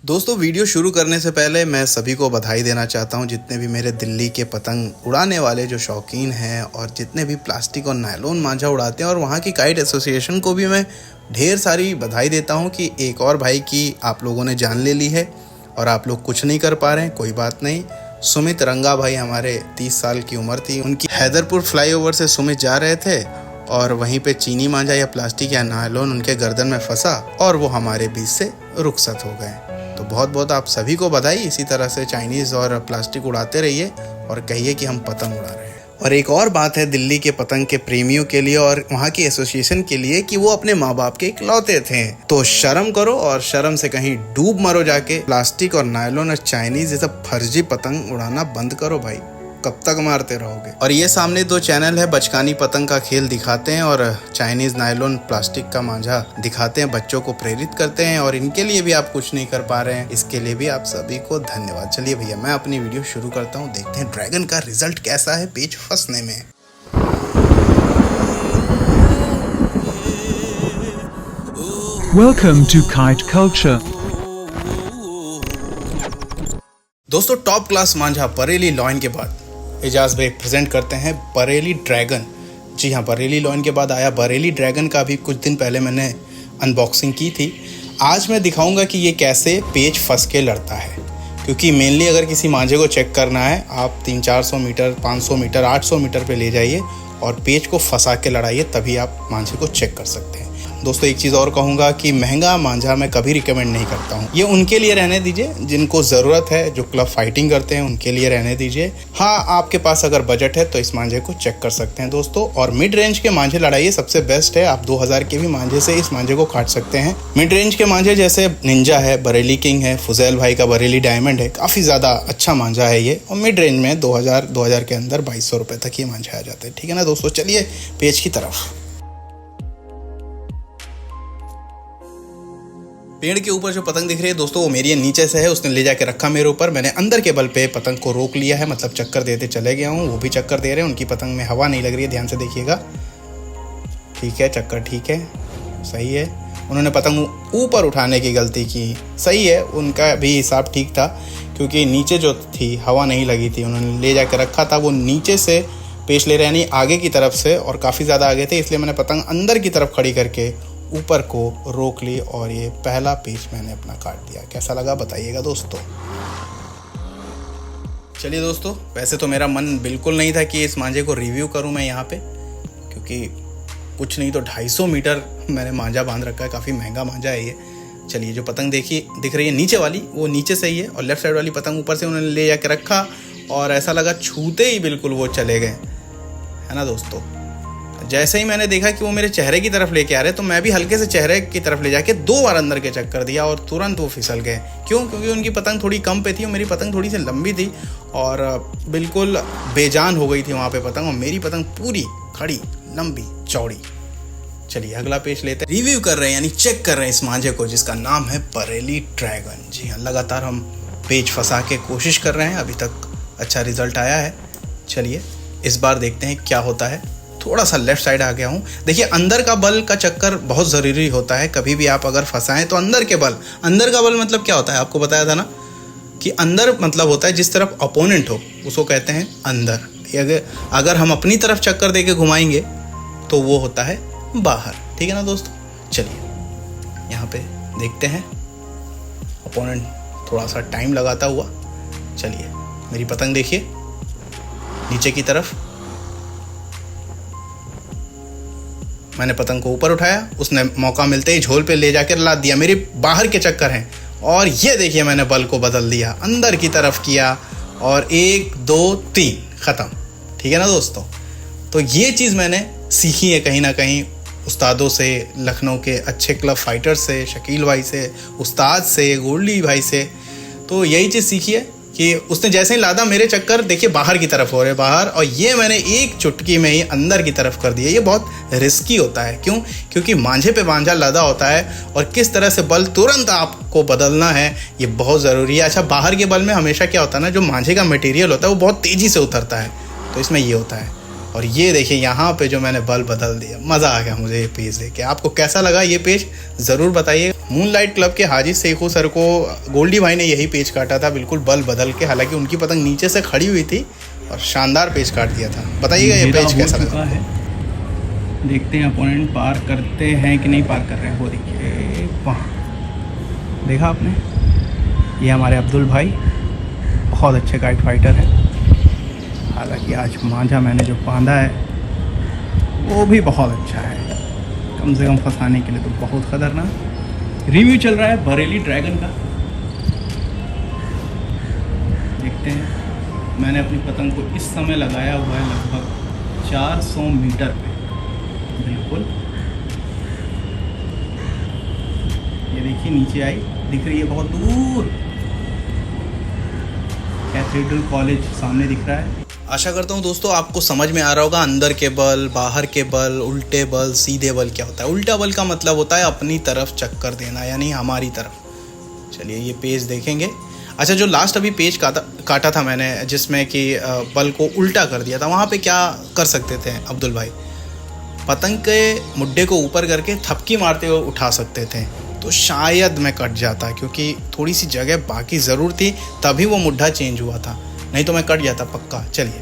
दोस्तों वीडियो शुरू करने से पहले मैं सभी को बधाई देना चाहता हूं, जितने भी मेरे दिल्ली के पतंग उड़ाने वाले जो शौकीन हैं और जितने भी प्लास्टिक और नायलॉन मांझा उड़ाते हैं, और वहां की काइट एसोसिएशन को भी मैं ढेर सारी बधाई देता हूं कि एक और भाई की आप लोगों ने जान ले ली है और आप लोग कुछ नहीं कर पा रहे हैं। कोई बात नहीं। सुमित रंगा भाई, हमारे 30 साल की उम्र थी उनकी। हैदरपुर फ्लाईओवर से सुमित जा रहे थे और वहीं पे चीनी मांझा या प्लास्टिक या नायलॉन उनके गर्दन में फंसा और वो हमारे बीच से रुखसत हो गए। तो बहुत बहुत आप सभी को बधाई। इसी तरह से चाइनीज़ और प्लास्टिक उड़ाते रहिए और कहिए कि हम पतंग उड़ा रहे हैं। और एक और बात है दिल्ली के पतंग के प्रेमियों के लिए और वहाँ की एसोसिएशन के लिए कि वो अपने माँ बाप के इकलौते थे। तो शर्म करो और शर्म से कहीं डूब मरो जाके। प्लास्टिक और नायलॉन और चाइनीज़ ये सब फर्जी पतंग उड़ाना बंद करो भाई, कब तक मारते रहोगे। और ये सामने 2 चैनल है, बचकानी पतंग का खेल दिखाते हैं और चाइनीज़ नायलॉन प्लास्टिक का मांझा दिखाते हैं, बच्चों को प्रेरित करते हैं। और इनके लिए भी आप कुछ नहीं कर पा रहे हैं, इसके लिए भी आप सभी को धन्यवाद। चलिए भैया मैं अपनी वीडियो शुरू करता हूँ। देखते हैं ड्रैगन का रिजल्ट कैसा है पेच फंसने में। Welcome to Kite Culture. दोस्तों टॉप क्लास मांझा बरेली लॉइन के बाद एजाज भाई प्रेजेंट करते हैं बरेली ड्रैगन। जी हाँ, बरेली लॉइन के बाद आया बरेली ड्रैगन का। अभी कुछ दिन पहले मैंने अनबॉक्सिंग की थी। आज मैं दिखाऊंगा कि ये कैसे पेच फंस के लड़ता है, क्योंकि मेनली अगर किसी मांझे को चेक करना है आप 300-400 मीटर, 500 मीटर, 800 मीटर पे ले जाइए और पेच को फंसा के लड़ाइए, तभी आप मांझे को चेक कर सकते हैं। दोस्तों एक चीज़ और कहूँगा कि महंगा मांझा मैं कभी रिकमेंड नहीं करता हूँ। ये उनके लिए रहने दीजिए जिनको ज़रूरत है, जो क्लब फाइटिंग करते हैं उनके लिए रहने दीजिए। हाँ, आपके पास अगर बजट है तो इस मांझे को चेक कर सकते हैं दोस्तों। और मिड रेंज के मांझे लड़ाइए, सबसे बेस्ट है। आप 2000 के भी मांझे से इस मांझे को काट सकते हैं। मिड रेंज के मांझे जैसे निंजा है, बरेली किंग है, फुजैल भाई का बरेली डायमंड है, काफ़ी ज़्यादा अच्छा मांझा है ये। और मिड रेंज में 2000 के अंदर 2200 रुपये तक ये मांझा आ जाता है। ठीक है ना दोस्तों, चलिए पेज की तरफ। पेड़ के ऊपर जो पतंग दिख रही है दोस्तों वो मेरी नीचे से है, उसने ले जाके रखा मेरे ऊपर। मैंने अंदर के बल पे पतंग को रोक लिया है, मतलब चक्कर देते चले गया हूँ। वो भी चक्कर दे रहे हैं, उनकी पतंग में हवा नहीं लग रही है, ध्यान से देखिएगा। ठीक है, चक्कर ठीक है, सही है। उन्होंने पतंग ऊपर उठाने की गलती की, सही है, उनका भी हिसाब ठीक था, क्योंकि नीचे जो थी हवा नहीं लगी थी। उन्होंने ले जाके रखा था, वो नीचे से पेश ले रहे यानी आगे की तरफ से, और काफ़ी ज़्यादा आगे थे, इसलिए मैंने पतंग अंदर की तरफ खड़ी करके ऊपर को रोक ली और ये पहला पीस मैंने अपना काट दिया। कैसा लगा बताइएगा दोस्तों। चलिए दोस्तों, वैसे तो मेरा मन बिल्कुल नहीं था कि इस मांझे को रिव्यू करूं मैं यहाँ पे, क्योंकि कुछ नहीं तो 250 मीटर मैंने मांझा बांध रखा है, काफ़ी महंगा मांझा है ये। चलिए जो पतंग दिख रही है नीचे वाली, वो नीचे से ही है, और लेफ्ट साइड वाली पतंग ऊपर से उन्होंने ले जाके रखा और ऐसा लगा छूते ही बिल्कुल वो चले गए, है ना दोस्तों। जैसे ही मैंने देखा कि वो मेरे चेहरे की तरफ लेके आ रहे, तो मैं भी हल्के से चेहरे की तरफ ले जाके 2 बार अंदर के चक्कर दिया और तुरंत वो फिसल गए। क्यों? क्योंकि उनकी पतंग थोड़ी कम पे थी और मेरी पतंग थोड़ी सी लंबी थी और बिल्कुल बेजान हो गई थी वहाँ पे पतंग, और मेरी पतंग पूरी खड़ी, लंबी, चौड़ी। चलिए अगला पेज लेते हैं। रिव्यू कर रहे हैं यानी चेक कर रहे हैं इस मांझे को, जिसका नाम है बरेली ड्रैगन। जी हाँ, लगातार हम पेज फंसा के कोशिश कर रहे हैं, अभी तक अच्छा रिजल्ट आया है। चलिए इस बार देखते हैं क्या होता है। थोड़ा सा लेफ्ट साइड आ गया हूँ। देखिए अंदर का बल का चक्कर बहुत ज़रूरी होता है। कभी भी आप अगर फंसाएं तो अंदर का बल मतलब क्या होता है, आपको बताया था ना कि अंदर मतलब होता है जिस तरफ अपोनेंट हो उसको कहते हैं अंदर। अगर हम अपनी तरफ चक्कर दे के घुमाएंगे तो वो होता है बाहर। ठीक है ना दोस्तों। चलिए यहाँ पे देखते हैं अपोनेंट थोड़ा सा टाइम लगाता हुआ। चलिए मेरी पतंग देखिए नीचे की तरफ, मैंने पतंग को ऊपर उठाया, उसने मौका मिलते ही झोल पे ले जाकर लाद दिया। मेरे बाहर के चक्कर हैं और ये देखिए मैंने बल को बदल दिया, अंदर की तरफ किया और 1 2 3 ख़त्म। ठीक है ना दोस्तों। तो ये चीज़ मैंने सीखी है कहीं ना कहीं उस्तादों से, लखनऊ के अच्छे क्लब फाइटर से, शकील भाई से, उस्ताद से, गोल्डी भाई से। तो यही चीज़ सीखी है कि उसने जैसे ही लादा मेरे चक्कर देखिए बाहर की तरफ हो रहे बाहर, और ये मैंने एक चुटकी में ही अंदर की तरफ कर दिया। ये बहुत रिस्की होता है। क्यों? क्योंकि मांझे पे मांझा लादा होता है और किस तरह से बल तुरंत आपको बदलना है ये बहुत ज़रूरी है। अच्छा, बाहर के बल में हमेशा क्या होता है ना, जो मांझे का मटेरियल होता है वो बहुत तेज़ी से उतरता है, तो इसमें ये होता है। और ये देखिए यहाँ पे जो मैंने बल बदल दिया, मज़ा आ गया मुझे ये पेज देख के। आपको कैसा लगा ये पेज ज़रूर बताइए। मूनलाइट क्लब के हाजी शेखू सर को गोल्डी भाई ने यही पेज काटा था, बिल्कुल बल बदल के। हालांकि उनकी पतंग नीचे से खड़ी हुई थी और शानदार पेज काट दिया था। बताइएगा ये पेज कैसा लगा है। देखते हैं अपोनेंट पार करते हैं कि नहीं पार कर रहे हैं। वो देखिए वहाँ, देखा आपने, ये हमारे अब्दुल भाई बहुत अच्छे काइट फाइटर हैं। हालांकि आज मांझा मैंने जो बांधा है वो भी बहुत अच्छा है, कम से कम फंसाने के लिए तो बहुत ख़तरनाक। रिव्यू चल रहा है बरेली ड्रैगन का, देखते हैं। मैंने अपनी पतंग को इस समय लगाया हुआ है लगभग 400 मीटर पे, बिल्कुल। ये देखिए नीचे आई, दिख रही है बहुत दूर, कैथेड्रल कॉलेज सामने दिख रहा है। आशा करता हूँ दोस्तों आपको समझ में आ रहा होगा अंदर के बल, बाहर के बल, उल्टे बल, सीधे बल क्या होता है। उल्टा बल का मतलब होता है अपनी तरफ चक्कर देना, यानी हमारी तरफ। चलिए ये पेज देखेंगे। अच्छा, जो लास्ट अभी पेज काटा था मैंने, जिसमें कि बल को उल्टा कर दिया था, वहाँ पे क्या कर सकते थे अब्दुल भाई? पतंग के मुड्डे को ऊपर करके थपकी मारते हुए उठा सकते थे, तो शायद मैं कट जाता, क्योंकि थोड़ी सी जगह बाकी ज़रूर थी, तभी वो मुड्ढा चेंज हुआ था, नहीं तो मैं कट जाता पक्का। चलिए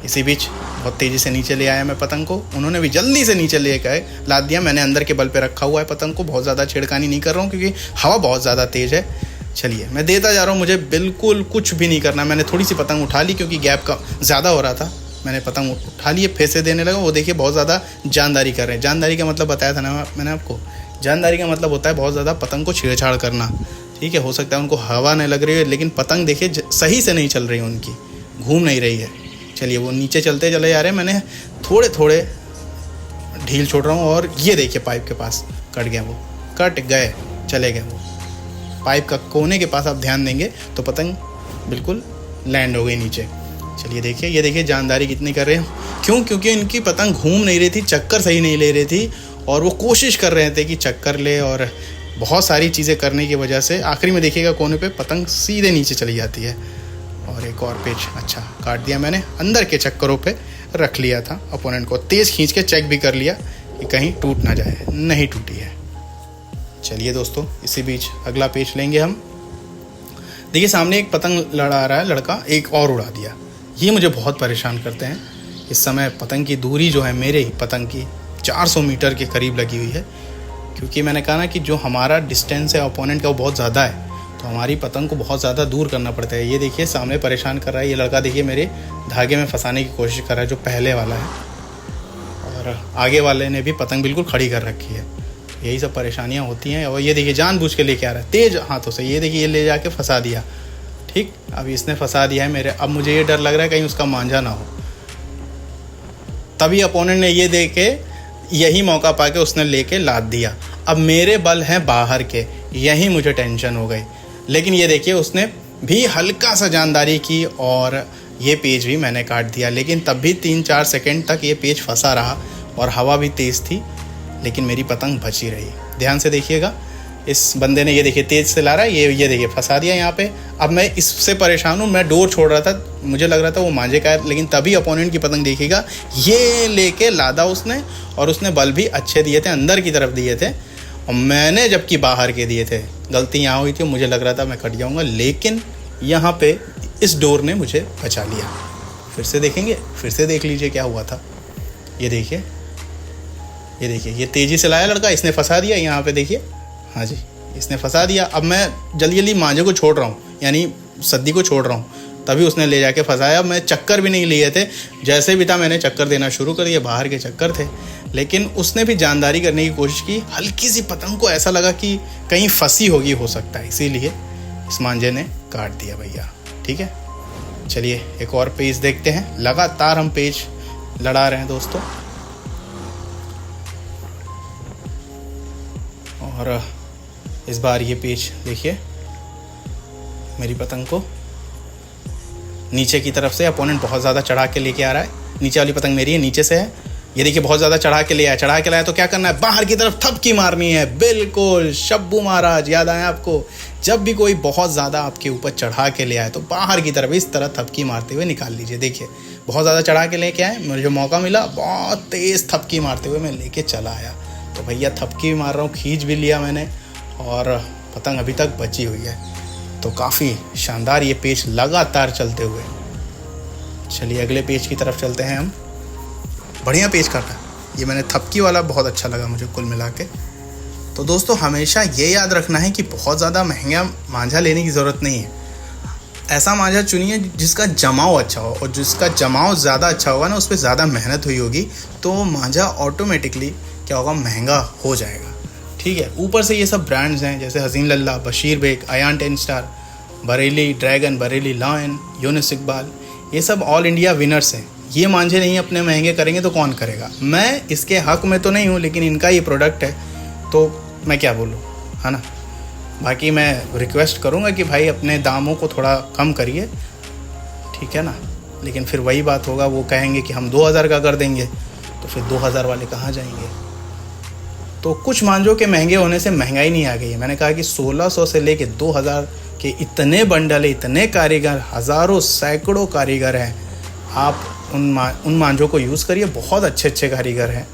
इसी बीच बहुत तेज़ी से नीचे ले आया मैं पतंग को। उन्होंने भी जल्दी से नीचे ले गए, लाद दिया। मैंने अंदर के बल पे रखा हुआ है पतंग को, बहुत ज़्यादा छेड़खानी नहीं कर रहा हूँ क्योंकि हवा बहुत ज़्यादा तेज़ है। चलिए मैं देता जा रहा हूँ, मुझे बिल्कुल कुछ भी नहीं करना। मैंने थोड़ी सी पतंग उठा ली क्योंकि गैप का ज़्यादा हो रहा था, मैंने पतंग उठा लिए, फिर से देने लगा। वो देखिए बहुत ज़्यादा जानदारी कर रहे हैं। जानदारी का मतलब बताया था ना मैंने आपको, जानदारी का मतलब होता है बहुत ज़्यादा पतंग को छेड़छाड़ करना, ठीक है। हो सकता है उनको हवा नहीं लग रही है, लेकिन पतंग देखिए सही से नहीं चल रही है, उनकी घूम नहीं रही है। चलिए वो नीचे चलते चले जा रहे हैं, मैंने थोड़े थोड़े ढील छोड़ रहा हूँ। और ये देखिए पाइप के पास कट गया, वो कट गए, चले गए। वो पाइप का कोने के पास आप ध्यान देंगे तो पतंग बिल्कुल लैंड हो गई नीचे। चलिए देखिए, ये देखिए जानदारी कितनी कर रहे हैं। क्यों? क्योंकि इनकी पतंग घूम नहीं रही थी, चक्कर सही नहीं ले रही थी, और वो कोशिश कर रहे थे कि चक्कर ले, और बहुत सारी चीज़ें करने की वजह से आखिरी में देखिएगा कोने पे पतंग सीधे नीचे चली जाती है। और एक और पेज अच्छा काट दिया मैंने, अंदर के चक्करों पे रख लिया था। अपोनेंट को तेज़ खींच के चेक भी कर लिया कि कहीं टूट ना जाए, नहीं टूटी है। चलिए दोस्तों इसी बीच अगला पेज लेंगे हम। देखिए सामने एक पतंग लड़ा रहा है लड़का, एक और उड़ा दिया। ये मुझे बहुत परेशान करते हैं। इस समय पतंग की दूरी जो है मेरे ही पतंग की 400 मीटर के करीब लगी हुई है, क्योंकि मैंने कहा ना कि जो हमारा डिस्टेंस है ओपोनेंट का वो बहुत ज़्यादा है, तो हमारी पतंग को बहुत ज़्यादा दूर करना पड़ता है। ये देखिए सामने परेशान कर रहा है ये लड़का, देखिए मेरे धागे में फंसाने की कोशिश कर रहा है, जो पहले वाला है, और आगे वाले ने भी पतंग बिल्कुल खड़ी कर रखी है। यही सब परेशानियाँ होती हैं। और ये देखिए जानबूझ के लेके आ रहा है तेज़ हाथों से, ये देखिए ये ले जाके फंसा दिया। ठीक, अब इसने फंसा दिया है मेरे। अब मुझे ये डर लग रहा है कहीं उसका मांझा ना हो। तभी अपोनेंट ने ये देखे, यही मौका पाके उसने लेके लाद दिया। अब मेरे बल हैं बाहर के, यही मुझे टेंशन हो गई। लेकिन ये देखिए उसने भी हल्का सा जानदारी की और ये पेज भी मैंने काट दिया। लेकिन तब भी 3-4 सेकंड तक ये पेज फंसा रहा और हवा भी तेज़ थी, लेकिन मेरी पतंग बची रही। ध्यान से देखिएगा, इस बंदे ने ये देखिए तेज़ से ला रहा है, ये देखिए फंसा दिया यहाँ पे। अब मैं इससे परेशान हूँ, मैं डोर छोड़ रहा था, मुझे लग रहा था वो मांझे का है, लेकिन तभी अपोनेंट की पतंग देखिएगा ये लेके लादा उसने, और उसने बल भी अच्छे दिए थे, अंदर की तरफ दिए थे, और मैंने जबकि बाहर के दिए थे। गलती यहाँ हुई थी, मुझे लग रहा था मैं कट जाऊँगा, लेकिन यहाँ पे इस डोर ने मुझे बचा लिया। फिर से देखेंगे, फिर से देख लीजिए क्या हुआ था। ये देखिए, ये देखिए, ये तेज़ी से लाया लड़का, इसने फंसा दिया यहाँ पे, देखिए, हाँ जी इसने फंसा दिया। अब मैं जल्दी जल्दी मांझे को छोड़ रहा हूँ, यानी सद्दी को छोड़ रहा हूँ, तभी उसने ले जाके फंसाया। मैं चक्कर भी नहीं लिए थे, जैसे भी था मैंने चक्कर देना शुरू कर दिया, बाहर के चक्कर थे, लेकिन उसने भी जानदारी करने की कोशिश की। हल्की सी पतंग को ऐसा लगा कि कहीं फंसी होगी, हो सकता है, इसीलिए इस मांझे ने काट दिया भैया। ठीक है, चलिए एक और पेज देखते हैं। लगातार हम पेज लड़ा रहे हैं दोस्तों, और इस बार ये पेज देखिए मेरी पतंग को नीचे की तरफ से अपोनेंट बहुत ज़्यादा चढ़ा के लेके आ रहा है। नीचे वाली पतंग मेरी है, नीचे से है, ये देखिए बहुत ज़्यादा चढ़ा के ले आया, चढ़ा के लाया तो क्या करना है, बाहर की तरफ थपकी मारनी है। बिल्कुल शब्बू महाराज याद आया आपको, जब भी कोई बहुत ज़्यादा आपके ऊपर चढ़ा के ले आए तो बाहर की तरफ इस तरह थपकी मारते हुए निकाल लीजिए। देखिए बहुत ज़्यादा चढ़ा के लेके आए, मुझे मौका मिला, बहुत तेज़ थपकी मारते हुए मैं लेके चला आया। तो भैया थपकी भी मार रहा हूँ, खींच भी लिया मैंने और पतंग अभी तक बची हुई है। तो काफ़ी शानदार ये पेच लगातार चलते हुए। चलिए अगले पेज की तरफ चलते हैं हम। बढ़िया पेज काटा, ये मैंने थपकी वाला बहुत अच्छा लगा मुझे कुल मिला के। तो दोस्तों हमेशा ये याद रखना है कि बहुत ज़्यादा महंगा मांझा लेने की ज़रूरत नहीं है। ऐसा मांझा चुनिए जिसका जमाव अच्छा हो, और जिसका जमाव ज़्यादा अच्छा होगा ना, उस पर ज़्यादा मेहनत हुई होगी तो मांझा ऑटोमेटिकली क्या होगा, महंगा हो जाएगा। ठीक है, ऊपर से ये सब ब्रांड्स हैं जैसे Haseen Lalla, Bashir Baig, Ayan 10 Star, Bareilly Dragon, Bareilly Lion, Yunis Iqbal, ये सब ऑल इंडिया विनर्स हैं। ये मांझे नहीं अपने महंगे करेंगे तो कौन करेगा। मैं इसके हक में तो नहीं हूँ, लेकिन इनका ये प्रोडक्ट है तो मैं क्या बोलूँ, है ना। बाकी मैं रिक्वेस्ट करूँगा कि भाई अपने दामों को थोड़ा कम करिए, ठीक है ना। लेकिन फिर वही बात होगा, वो कहेंगे कि हम 2000 का कर देंगे, तो फिर 2000 वाले कहाँ जाएंगे। तो कुछ मांझों के महंगे होने से महंगाई नहीं आ गई है। मैंने कहा कि 1600 से लेके 2000 के इतने बंडल, इतने कारीगर, हज़ारों सैकड़ों कारीगर हैं। आप उन मांझों को यूज़ करिए, बहुत अच्छे अच्छे कारीगर हैं।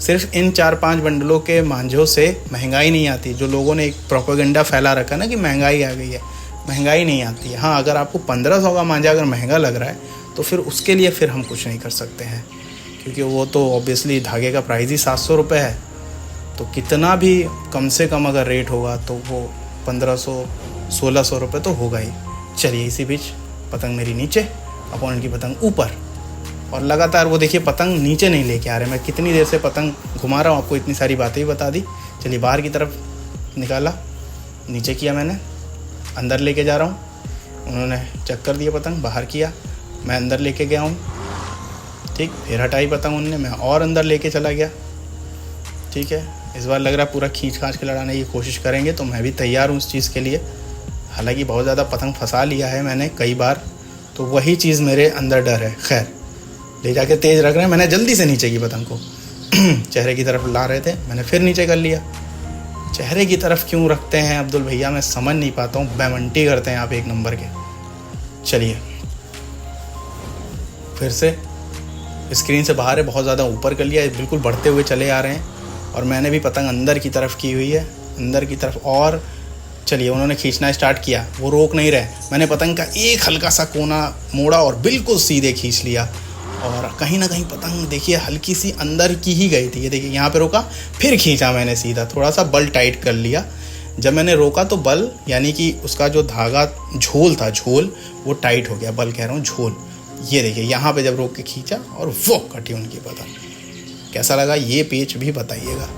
सिर्फ इन 4-5 बंडलों के मांझों से महंगाई नहीं आती। जो लोगों ने एक प्रोपेगेंडा फैला रखा ना कि महंगाई आ गई है, महंगाई नहीं आती है। हाँ, अगर आपको 1500 का मांझा अगर महंगा लग रहा है तो फिर उसके लिए फिर हम कुछ नहीं कर सकते हैं, क्योंकि वो तो ऑब्वियसली धागे का प्राइस ही 700 रुपये है। तो कितना भी कम से कम अगर रेट होगा तो वो 1500-1600 रुपये तो होगा ही। चलिए इसी बीच पतंग मेरी नीचे, अपोनेंट की पतंग ऊपर, और लगातार वो देखिए पतंग नीचे नहीं लेके आ रहे। मैं कितनी देर से पतंग घुमा रहा हूँ, आपको इतनी सारी बातें भी बता दी। चलिए बाहर की तरफ निकाला, नीचे किया मैंने, अंदर लेके जा रहा हूँ। उन्होंने चेक कर दिया पतंग, बाहर किया, मैं अंदर लेके गया हूँ। ठीक, फिर हटाई पतंग उनने, मैं और अंदर लेके चला गया। ठीक है, इस बार लग रहा है पूरा खींच खांच के लड़ाने की कोशिश करेंगे, तो मैं भी तैयार हूँ उस चीज़ के लिए। हालांकि बहुत ज़्यादा पतंग फंसा लिया है मैंने कई बार, तो वही चीज़ मेरे अंदर डर है। खैर, ले जाके तेज़ रख रहे हैं। मैंने जल्दी से नीचे की पतंग को चेहरे की तरफ ला रहे थे, मैंने फिर नीचे कर लिया। चेहरे की तरफ क्यों रखते हैं अब्दुल भैया, मैं समझ नहीं पाता हूँ। बैमंटी करते हैं आप एक नंबर के। चलिए फिर से स्क्रीन से बाहर है, बहुत ज़्यादा ऊपर कर लिया, बिल्कुल बढ़ते हुए चले आ रहे हैं। और मैंने भी पतंग अंदर की तरफ की हुई है, अंदर की तरफ। और चलिए उन्होंने खींचना स्टार्ट किया, वो रोक नहीं रहे। मैंने पतंग का एक हल्का सा कोना मोड़ा और बिल्कुल सीधे खींच लिया, और कहीं ना कहीं पतंग देखिए हल्की सी अंदर की ही गई थी। ये देखिए यहाँ पे रोका, फिर खींचा मैंने सीधा, थोड़ा सा बल टाइट कर लिया। जब मैंने रोका तो बल यानी कि उसका जो धागा झोल था, झोल वो टाइट हो गया, बल कह रहा हूँ झोल। ये देखिए यहाँ पे जब रोक के खींचा और वो कटी उनकी पतंग। कैसा लगा ये पेच भी बताइएगा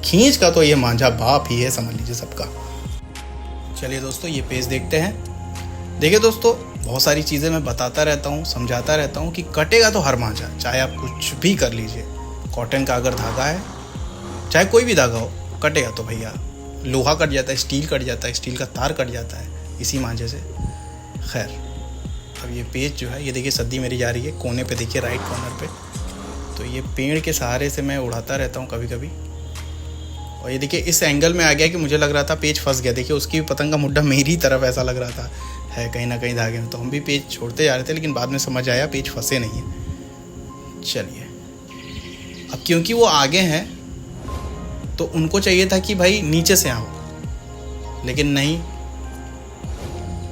खींच का तो ये मांझा बाप ही है, समझ लीजिए सबका। चलिए दोस्तों ये पेज देखते हैं। देखिए दोस्तों, बहुत सारी चीज़ें मैं बताता रहता हूँ, समझाता रहता हूँ कि कटेगा तो हर मांझा, चाहे आप कुछ भी कर लीजिए। कॉटन का अगर धागा है, चाहे कोई भी धागा हो, कटेगा तो भैया। लोहा कट जाता है, स्टील कट जाता है, स्टील का तार कट जाता है इसी मांझे से। खैर, अब ये पेज जो है, ये देखिए सद्दी मेरी जा रही है कोने पे, देखिए राइट कॉर्नर पे। तो ये पेड़ के सहारे से मैं उड़ाता रहता हूँ कभी कभी। और ये देखिए इस एंगल में आ गया कि मुझे लग रहा था पेज फंस गया। देखिए उसकी पतंग का मुड्ढा मेरी तरफ ऐसा लग रहा था है कहीं ना कहीं धागे में, तो हम भी पेज छोड़ते जा रहे थे, लेकिन बाद में समझ आया पेज फंसे नहीं है। चलिए अब क्योंकि वो आगे हैं तो उनको चाहिए था कि भाई नीचे से आओ, लेकिन नहीं,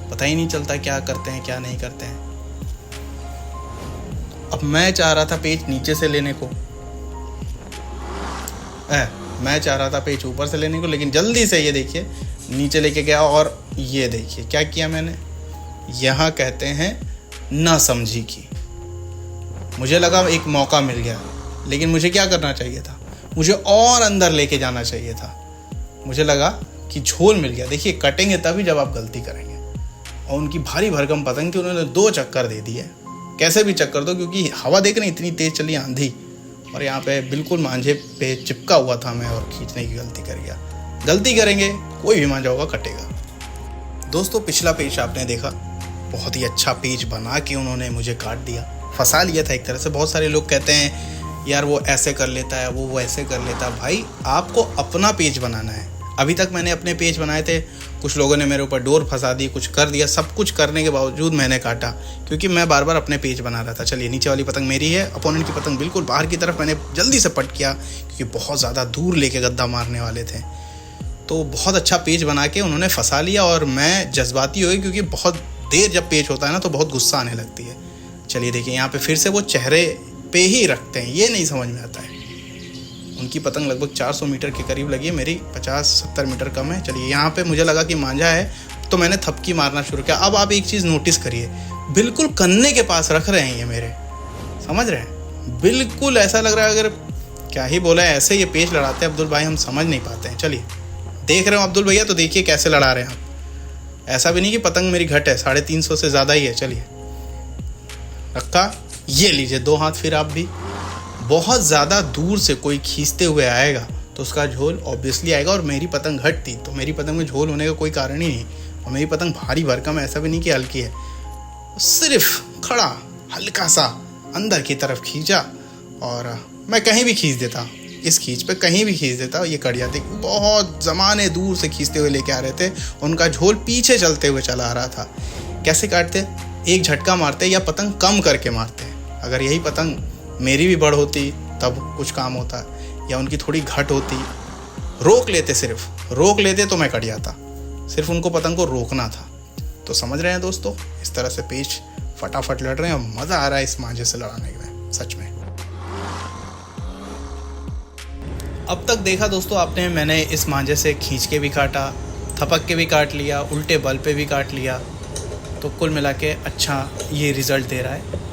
पता ही नहीं चलता क्या करते हैं क्या नहीं करते हैं। अब मैं चाह रहा था पेज नीचे से लेने को, मैं चाह रहा था पेज ऊपर से लेने को, लेकिन जल्दी से ये देखिए नीचे लेके गया। और ये देखिए क्या किया मैंने, यहाँ कहते हैं ना समझी की। मुझे लगा एक मौका मिल गया, लेकिन मुझे क्या करना चाहिए था, मुझे और अंदर लेके जाना चाहिए था। मुझे लगा कि झोल मिल गया। देखिए कटेंगे तभी जब आप गलती करेंगे। और उनकी भारी भरकम पतंग थी, उन्होंने 2 चक्कर दे दिए। कैसे भी चक्कर दो, क्योंकि हवा देख रहे इतनी तेज चली, आंधी, और यहाँ पे बिल्कुल मांझे पे चिपका हुआ था मैं, और खींचने की गलती कर गया। गलती करेंगे कोई भी मांझा होगा कटेगा। दोस्तों पिछला पेज आपने देखा, बहुत ही अच्छा पेज बना के उन्होंने मुझे काट दिया, फंसा लिया था एक तरह से। बहुत सारे लोग कहते हैं यार वो ऐसे कर लेता है, वो वैसे कर लेता है। भाई आपको अपना पेज बनाना है। अभी तक मैंने अपने पेज बनाए थे, कुछ लोगों ने मेरे ऊपर डोर फंसा दी, कुछ कर दिया, सब कुछ करने के बावजूद मैंने काटा, क्योंकि मैं बार बार अपने पेज बना रहा था। चलिए, नीचे वाली पतंग मेरी है, अपोनेंट की पतंग बिल्कुल बाहर की तरफ। मैंने जल्दी से पट किया क्योंकि बहुत ज़्यादा दूर लेके गद्दा मारने वाले थे। तो बहुत अच्छा पेज बना के उन्होंने फंसा लिया और मैं जज्बाती हो गई, क्योंकि बहुत देर जब पेज होता है ना तो बहुत गुस्सा आने लगती है। चलिए देखिए, यहाँ पे फिर से वो चेहरे पे ही रखते हैं, ये नहीं समझ में आता है। उनकी पतंग लगभग 400 मीटर के करीब लगी है, मेरी 50-70 मीटर कम है। चलिए, यहाँ पे मुझे लगा कि मांझा है तो मैंने थपकी मारना शुरू किया। अब आप एक चीज़ नोटिस करिए, बिल्कुल कन्ने के पास रख रहे हैं ये मेरे, समझ रहे हैं? बिल्कुल ऐसा लग रहा है, अगर क्या ही बोला है, ऐसे ये पेच लड़ाते हैं अब्दुल भाई, हम समझ नहीं पाते हैं। चलिए, देख रहे हो अब्दुल भैया, तो देखिए कैसे लड़ा रहे हैं आप। ऐसा भी नहीं कि पतंग मेरी घट है, 350 से ज़्यादा ही है। चलिए, रखा, ये लीजिए 2 हाथ। फिर आप भी बहुत ज़्यादा दूर से कोई खींचते हुए आएगा तो उसका झोल ऑब्वियसली आएगा। और मेरी पतंग घट थी तो मेरी पतंग में झोल होने का कोई कारण ही नहीं। और मेरी पतंग भारी भरकम है, ऐसा भी नहीं कि हल्की है। सिर्फ खड़ा हल्का सा अंदर की तरफ खींचा और मैं कहीं भी खींच देता, इस खींच पे कहीं भी खींच देता, ये कट जाती। बहुत ज़माने दूर से खींचते हुए लेके आ रहे थे, उनका झोल पीछे चलते हुए चला आ रहा था। कैसे काटते? एक झटका मारते या पतंग कम करके मारते। अगर यही पतंग मेरी भी बड़ होती तब कुछ काम होता, या उनकी थोड़ी घट होती, रोक लेते, सिर्फ रोक लेते तो मैं कट जाता। सिर्फ उनको पतंग को रोकना था। तो समझ रहे हैं दोस्तों, इस तरह से पेच फटाफट लड़ रहे हैं और मज़ा आ रहा है इस मांझे से लड़ाने में, सच में। अब तक देखा दोस्तों आपने, मैंने इस मांझे से खींच के भी काटा, थपक के भी काट लिया, उल्टे बल पे भी काट लिया। तो कुल मिला के अच्छा ये रिज़ल्ट दे रहा है।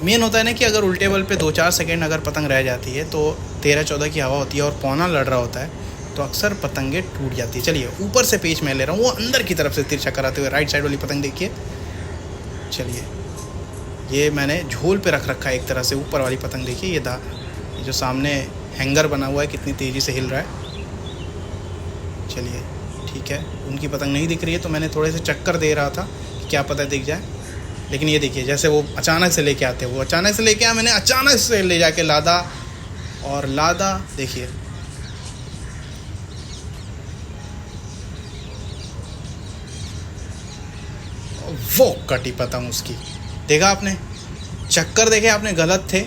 मेन होता है ना कि अगर उल्टे बल पे 2-4 सेकंड अगर पतंग रह जाती है तो 13-14 की हवा होती है और पौना लड़ रहा होता है, तो अक्सर पतंगें टूट जाती है। चलिए, ऊपर से पेच मैं ले रहा हूँ, वो अंदर की तरफ से तिरछा कराते हुए। राइट साइड वाली पतंग देखिए। चलिए, ये मैंने झोल पे रख रखा है एक तरह से। ऊपर वाली पतंग देखिए, ये जो सामने हैंगर बना हुआ है कितनी तेज़ी से हिल रहा है। चलिए ठीक है, उनकी पतंग नहीं दिख रही है तो मैंने थोड़े से चक्कर दे रहा था कि क्या पता दिख जाए। लेकिन ये देखिए, जैसे वो अचानक से लेके आते हैं, वो अचानक से लेके आया, मैंने अचानक से ले जाके लादा और लादा। देखिए, वो कटी पतंग उसकी, देखा आपने? चक्कर देखे आपने? गलत थे,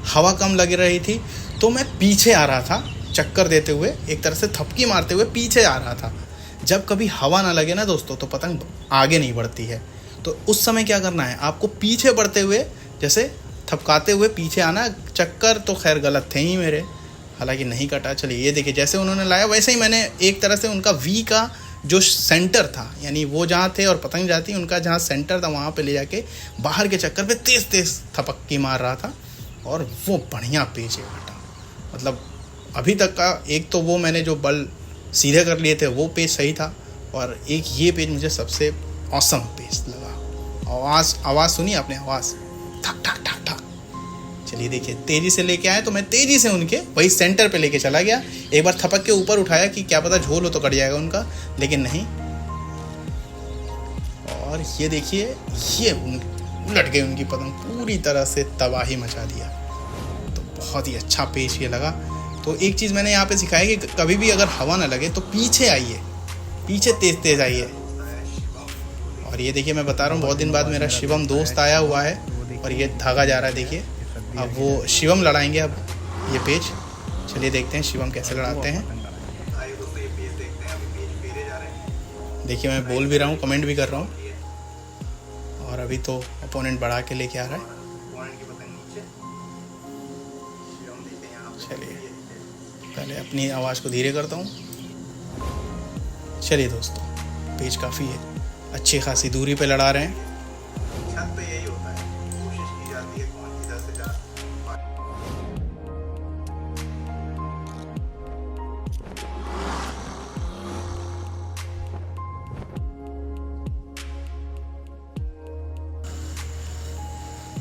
हवा कम लग रही थी तो मैं पीछे आ रहा था, चक्कर देते हुए, एक तरह से थपकी मारते हुए पीछे आ रहा था। जब कभी हवा ना लगे ना दोस्तों तो पतंग आगे नहीं बढ़ती है। तो उस समय क्या करना है, आपको पीछे बढ़ते हुए, जैसे थपकाते हुए पीछे आना। चक्कर तो खैर गलत थे ही मेरे, हालांकि नहीं कटा। चलिए, ये देखिए, जैसे उन्होंने लाया वैसे ही मैंने एक तरह से उनका वी का जो सेंटर था, यानी वो जहाँ थे और पतंग जाती, उनका जहाँ सेंटर था वहाँ पे ले जाके बाहर के चक्कर पे तेज़ तेज़ थपक्की मार रहा था और वो बढ़िया पेच घटा। मतलब अभी तक का एक तो वो मैंने जो बल सीधे कर लिए थे वो पेच सही था, और एक ये पेच मुझे सबसे औसम पेच लगा। आवाज़ सुनी आपने? आवाज़ ठक ठक ठक ठक। चलिए देखिए, तेज़ी से लेके आए तो मैं तेज़ी से उनके वही सेंटर पे लेके चला गया। एक बार थपक के ऊपर उठाया कि क्या पता झोल हो तो कट जाएगा उनका, लेकिन नहीं। और ये देखिए, ये उलट गई उनकी पतंग, पूरी तरह से तबाही मचा दिया। तो बहुत ही अच्छा पेच ये लगा। तो एक चीज़ मैंने यहाँ पे सिखाई कि कभी भी अगर हवा ना लगे तो पीछे आइए, पीछे तेज़ तेज़ आइए। और ये देखिए, मैं बता रहा हूँ, बहुत दिन बाद मेरा शिवम दोस्त आया हुआ है और ये धागा जा रहा है। देखिए, अब वो शिवम लड़ाएंगे अब ये पेच। चलिए देखते हैं शिवम कैसे लड़ाते हैं। देखिए, मैं बोल भी रहा हूँ, कमेंट भी कर रहा हूँ, और अभी तो अपोनेंट बढ़ा के लेके आ रहा है। चलिए, पहले अपनी आवाज़ को धीरे करता हूँ। चलिए दोस्तों, पेच काफ़ी है, अच्छी खासी दूरी पे लड़ा रहे हैं। छत पे यही होता है, कोशिश की जाती है कौन किधर से जा।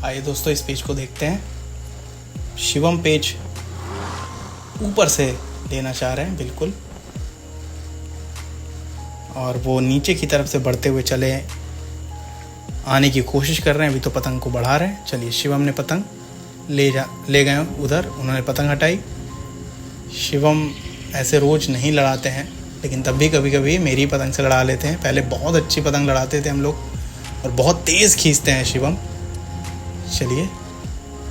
आइए दोस्तों, इस पेज को देखते हैं। शिवम पेज ऊपर से लेना चाह रहे हैं बिल्कुल, और वो नीचे की तरफ से बढ़ते हुए चले आने की कोशिश कर रहे हैं। अभी तो पतंग को बढ़ा रहे हैं। चलिए, शिवम ने पतंग ले गए उधर, उन्होंने पतंग हटाई। शिवम ऐसे रोज़ नहीं लड़ाते हैं, लेकिन तब भी कभी कभी मेरी पतंग से लड़ा लेते हैं। पहले बहुत अच्छी पतंग लड़ाते थे हम लोग और बहुत तेज़ खींचते हैं शिवम। चलिए,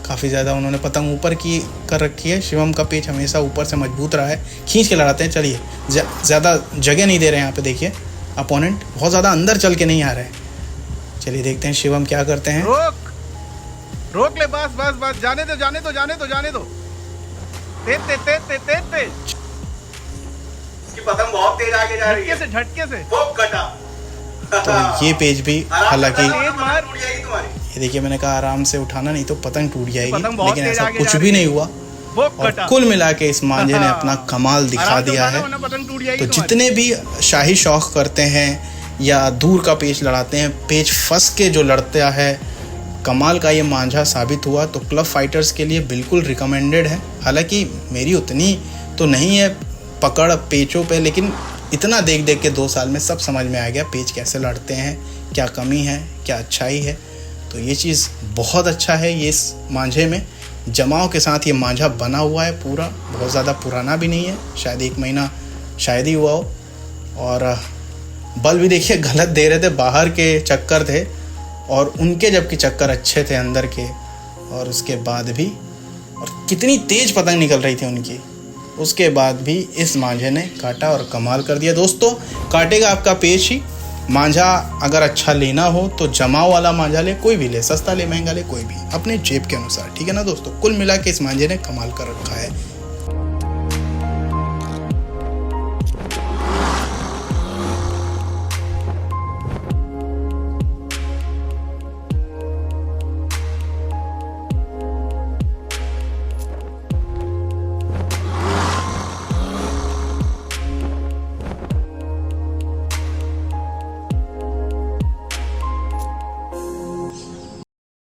काफ़ी ज़्यादा उन्होंने पतंग ऊपर की कर रखी है। शिवम का पेच हमेशा ऊपर से मजबूत रहा है, खींच के लड़ाते हैं। चलिए, ज़्यादा जगह नहीं दे रहे हैं यहाँ पे। देखिए अपोनेंट बहुत ज़्यादा अंदर चल के नहीं आ रहे हैं। चलिए देखते हैं शिवम क्या करते हैं। रोक ले, बस बस बस, जाने दो जाने दो जाने दो जाने दो। तेज तेज तेज तेज तेज तेज। इसकी पतंग बहुत तेज आगे जा रही है, झटके से खूब कटा। तो ये पेज भी हालांकि ये देखिए, मैंने कहा आराम से उठाना, नहीं तो पतंग टूट जाएगी, लेकिन ऐसा कुछ भी नहीं हुआ। और कुल मिला के इस मांझे ने अपना कमाल दिखा दिया है। तो जितने भी शाही शौक करते हैं या दूर का पेच लड़ाते हैं, पेच फंस के जो लड़ता है, कमाल का ये मांझा साबित हुआ। तो क्लब फाइटर्स के लिए बिल्कुल रिकमेंडेड है। हालांकि मेरी उतनी तो नहीं है पकड़ पेचों पे, लेकिन इतना देख देख के 2 साल में सब समझ में आ गया पेच कैसे लड़ते हैं, क्या कमी है, क्या अच्छाई है। तो ये चीज़ बहुत अच्छा है। ये इस मांझे में जमाव के साथ ये मांझा बना हुआ है पूरा, बहुत ज़्यादा पुराना भी नहीं है, शायद 1 महीना शायद ही हुआ हो। और बल भी देखिए गलत दे रहे थे, बाहर के चक्कर थे और उनके जबकि चक्कर अच्छे थे अंदर के। और उसके बाद भी, और कितनी तेज़ पतंग निकल रही थी उनकी, उसके बाद भी इस मांझे ने काटा और कमाल कर दिया। दोस्तों, काटेगा आपका पेच ही। मांझा अगर अच्छा लेना हो तो जमाव वाला मांझा ले, कोई भी ले, सस्ता ले महंगा ले, कोई भी, अपने जेब के अनुसार, ठीक है ना दोस्तों। कुल मिला के इस मांझे ने कमाल कर रखा है।